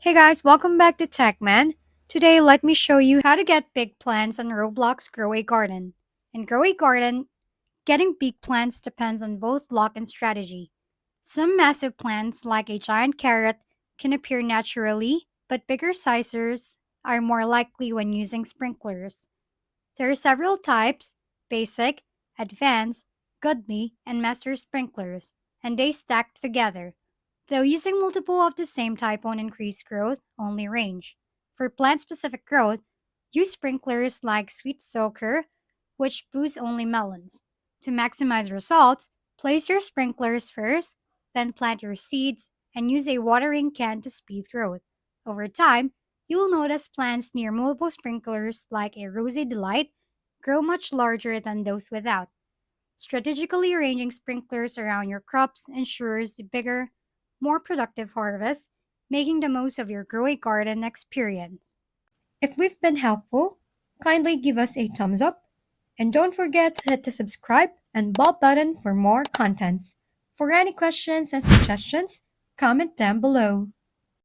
Hey guys, welcome back to TechMan. Today, let me show you how to get big plants on Roblox Grow A Garden. In Grow A Garden, getting big plants depends on both luck and strategy. Some massive plants, like a giant carrot, can appear naturally, but bigger sizes are more likely when using sprinklers. There are several types: basic, advanced, godly, and master sprinklers, and they stack together. Though using multiple of the same type won't increase growth, only range. For plant specific growth, use sprinklers like Sweet Soaker, which boost only melons. To maximize results, place your sprinklers first, then plant your seeds, and use a watering can to speed growth. Over time, you'll notice plants near multiple sprinklers, like a Rosy Delight, grow much larger than those without. Strategically arranging sprinklers around your crops ensures a bigger, more productive harvest, making the most of your growing garden experience. If we've been helpful, kindly give us a thumbs up and don't forget to hit the subscribe and bell button for more contents. For any questions and suggestions, comment down below.